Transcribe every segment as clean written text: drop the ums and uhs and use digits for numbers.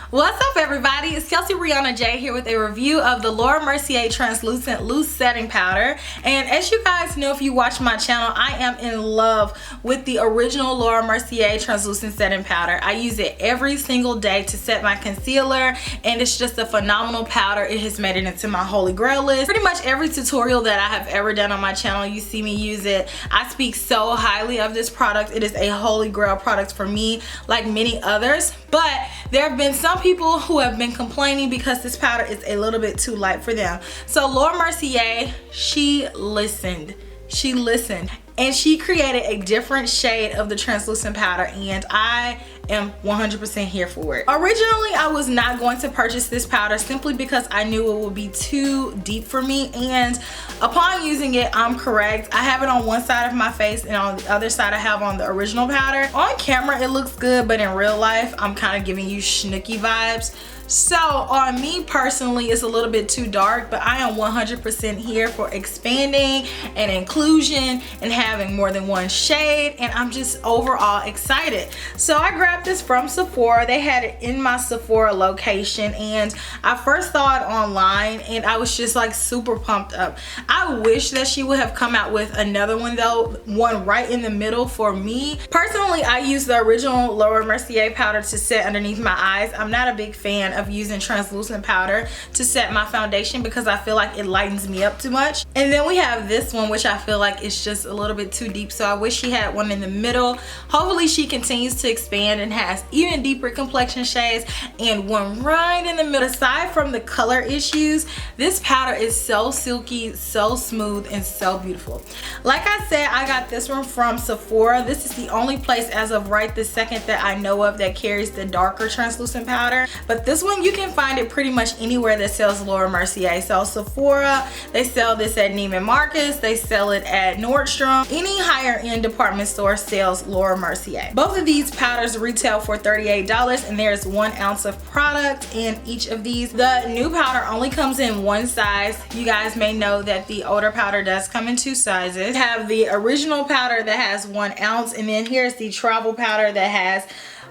What's up, everybody? It's KelseeBrianaJai here with a review of the Laura Mercier Translucent Loose Setting Powder. And as you guys know, if you watch my channel, I am in love with the original Laura Mercier Translucent Setting Powder. I use it every single day to set my concealer, and it's just a phenomenal powder. It has made it into my Holy Grail list. Pretty much every tutorial that I have ever done on my channel, you see me use it. I speak so highly of this product. It is a Holy Grail product for me, like many others. But there have been some people who have been complaining because this powder is a little bit too light for them. So Laura Mercier, she listened and she created a different shade of the translucent powder, and I am 100% here for it. Originally, I was not going to purchase this powder simply because I knew it would be too deep for me, and upon using it, I'm correct. I have it on one side of my face, and on the other side I have on the original powder. On camera it looks good, but in real life I'm kind of giving you Snooki vibes. So on me personally, it's a little bit too dark, but I am 100% here for expanding and inclusion and having more than one shade, and I'm just overall excited. So I grabbed this from Sephora. They had it in my Sephora location, and I first saw it online and I was just like super pumped up. I wish that she would have come out with another one though, one right in the middle for me. Personally, I use the original Laura Mercier powder to set underneath my eyes. I'm not a big fan of using translucent powder to set my foundation because I feel like it lightens me up too much. And then we have this one, which I feel like it's just a little bit too deep, so I wish she had one in the middle. Hopefully she continues to expand and has even deeper complexion shades and one right in the middle. Aside from the color issues, this powder is so silky, so smooth, and so beautiful. Like I said, I got this one from Sephora. This is the only place as of right this second that I know of that carries the darker translucent powder, but this one you can find it pretty much anywhere that sells Laura Mercier. So Sephora, they sell this at Neiman Marcus, they sell it at Nordstrom. Any higher end department store sells Laura Mercier. Both of these powders retail for $38, and there's 1 ounce of product in each of these. The new powder only comes in one size. You guys may know that the older powder does come in 2 sizes. You have the original powder that has 1 ounce, and then here's the travel powder that has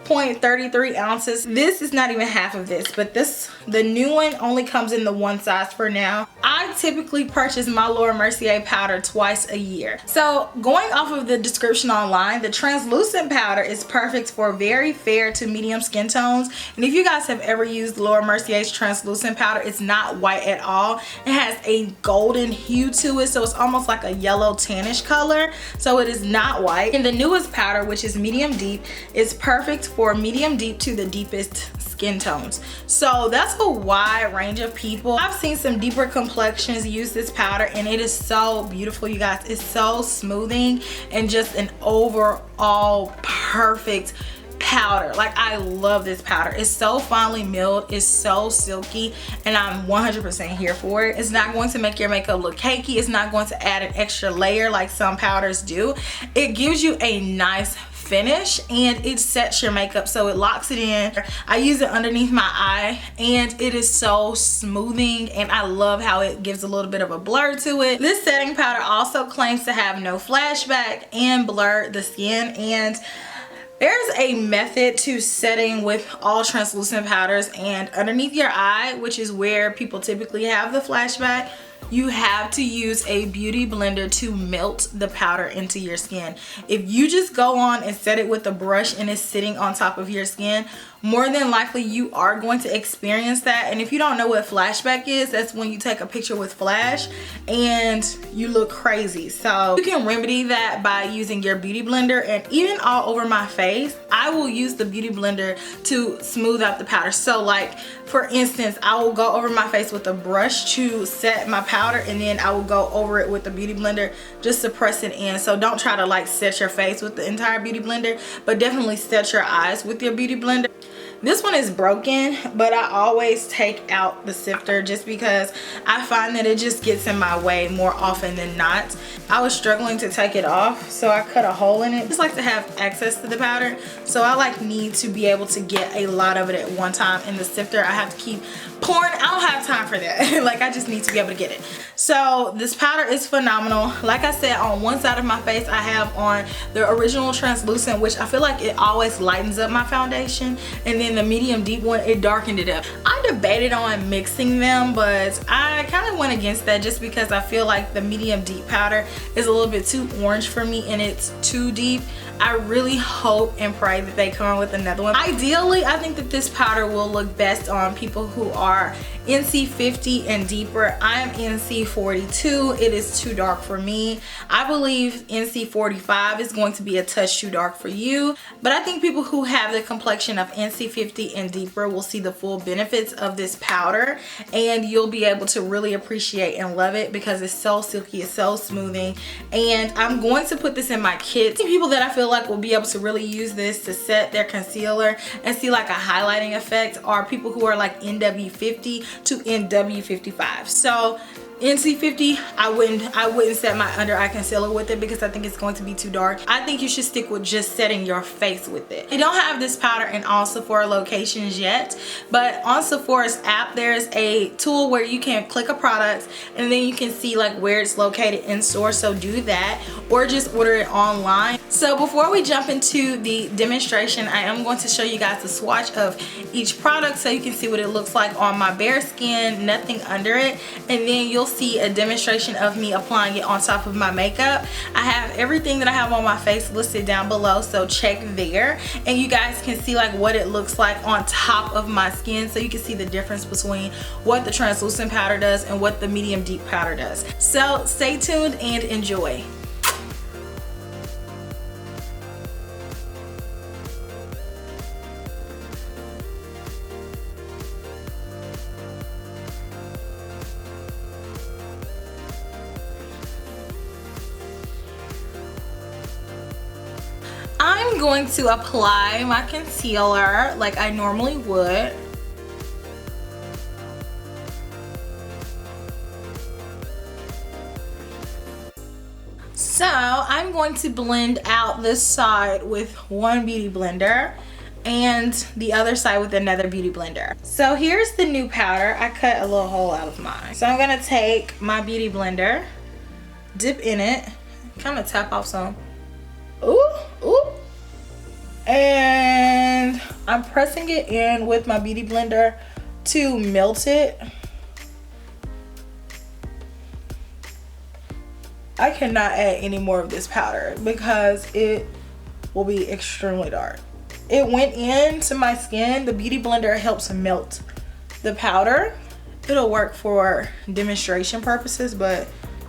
0.33 ounces. This is not even half of this, but the new one only comes in the 1 size for now. I typically purchase my Laura Mercier powder twice a year. So going off of the description online, the translucent powder is perfect for very fair to medium skin tones. And if you guys have ever used Laura Mercier's translucent powder, it's not white at all. It has a golden hue to it, so it's almost like a yellow tannish color. So it is not white. And the newest powder, which is medium deep, is perfect for medium deep to the deepest skin tones. So that's a wide range of people. I've seen some deeper complexions use this powder, and it is so beautiful, you guys. It's so smoothing and just an overall perfect powder. Like, I love this powder. It's so finely milled, it's so silky, and I'm 100% here for it. It's not going to make your makeup look cakey. It's not going to add an extra layer like some powders do. It gives you a nice finish, and it sets your makeup, so it locks it in. I use it underneath my eye, and it is so smoothing, and I love how it gives a little bit of a blur to it. This setting powder also claims to have no flashback and blur the skin, and there's a method to setting with all translucent powders, and underneath your eye, which is where people typically have the flashback, you have to use a beauty blender to melt the powder into your skin. If you just go on and set it with a brush and it's sitting on top of your skin, more than likely you are going to experience that. And if you don't know what flashback is, that's when you take a picture with flash and you look crazy. So you can remedy that by using your beauty blender. And even all over my face, I will use the beauty blender to smooth out the powder. So like, for instance, I will go over my face with a brush to set my powder, and then I will go over it with the beauty blender just to press it in. So don't try to like set your face with the entire beauty blender, but definitely set your eyes with your beauty blender. This one is broken, but I always take out the sifter just because I find that it just gets in my way more often than not. I was struggling to take it off, so I cut a hole in it. I just like to have access to the powder, so I like need to be able to get a lot of it at one time. In the sifter, I have to keep porn. I don't have time for that. Like, I just need to be able to get it. So this powder is phenomenal. Like I said, on one side of my face I have on the original translucent, which I feel like it always lightens up my foundation, and then the medium deep one, it darkened it up. I debated on mixing them, but I kind of went against that just because I feel like the medium deep powder is a little bit too orange for me and it's too deep. I really hope and pray that they come with another one. Ideally, I think that this powder will look best on people who are NC 50 and deeper. I am NC 42. It is too dark for me. I believe NC 45 is going to be a touch too dark for you, but I think people who have the complexion of NC 50 and deeper will see the full benefits of this powder, and you'll be able to really appreciate and love it because it's so silky, it's so smoothing. And I'm going to put this in my kits. People that I feel like will be able to really use this to set their concealer and see like a highlighting effect are people who are like NW 50 to NW 55. So NC 50, I wouldn't set my under eye concealer with it because I think it's going to be too dark. I think you should stick with just setting your face with it. I don't have this powder in all Sephora locations yet, but on Sephora's app there's a tool where you can click a product and then you can see like where it's located in store. So do that, or just order it online. So before we jump into the demonstration, I am going to show you guys a swatch of each product so you can see what it looks like on my bare skin, nothing under it, and then you'll see a demonstration of me applying it on top of my makeup. I have everything that I have on my face listed down below, so check there, and you guys can see like what it looks like on top of my skin, so you can see the difference between what the translucent powder does and what the medium deep powder does. So stay tuned and enjoy. I'm going to apply my concealer like I normally would. So I'm going to blend out this side with one beauty blender and the other side with another beauty blender. So here's the new powder. I cut a little hole out of mine. So I'm gonna take my beauty blender, dip in it, kind of tap off some. Ooh, ooh. And I'm pressing it in with my beauty blender to melt it. I cannot add any more of this powder because it will be extremely dark. It went into my skin. The beauty blender helps melt the powder. It'll work for demonstration purposes, but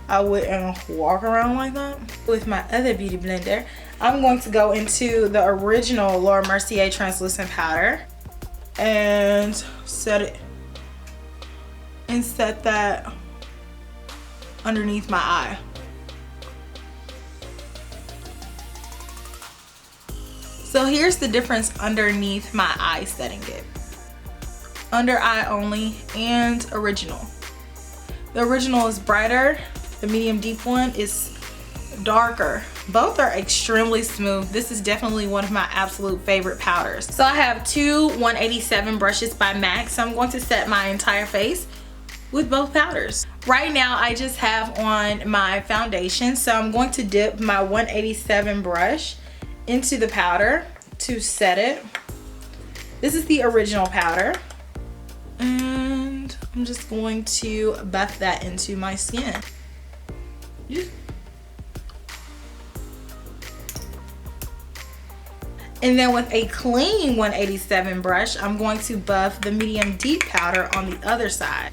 I wouldn't walk around like that. With my other beauty blender, I'm going to go into the original Laura Mercier translucent powder and set that underneath my eye. So here's the difference underneath my eye setting it. Under eye only and original. The original is brighter. The medium deep one is darker. Both are extremely smooth. This is definitely one of my absolute favorite powders. So I have two 187 brushes by MAC. So I'm going to set my entire face with both powders. Right now I just have on my foundation. So I'm going to dip my 187 brush into the powder to set it. This is the original powder. And I'm just going to buff that into my skin. And then with a clean 187 brush, I'm going to buff the medium deep powder on the other side.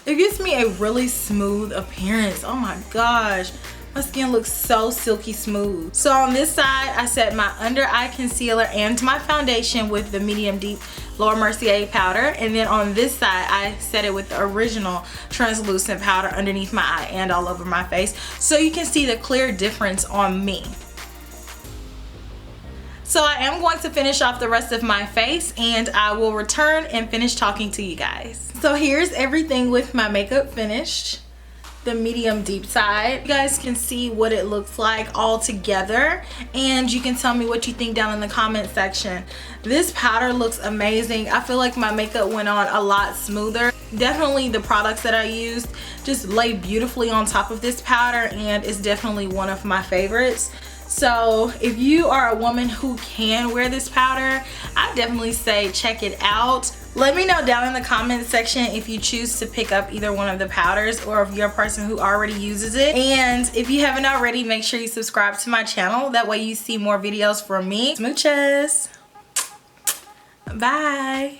It gives me a really smooth appearance. Oh my gosh. My skin looks so silky smooth. So on this side, I set my under eye concealer and my foundation with the medium deep Laura Mercier powder. And then on this side, I set it with the original translucent powder underneath my eye and all over my face. So you can see the clear difference on me. So I am going to finish off the rest of my face and I will return and finish talking to you guys. So here's everything with my makeup finished. the medium deep side. You guys can see what it looks like all together, and you can tell me what you think down in the comment section. This powder looks amazing. I feel like my makeup went on a lot smoother. Definitely the products that I used just lay beautifully on top of this powder, and it's definitely one of my favorites. So if you are a woman who can wear this powder, I definitely say check it out. Let me know down in the comment section if you choose to pick up either one of the powders, or if you're a person who already uses it. And if you haven't already, make sure you subscribe to my channel. That way you see more videos from me. Smooches. Bye.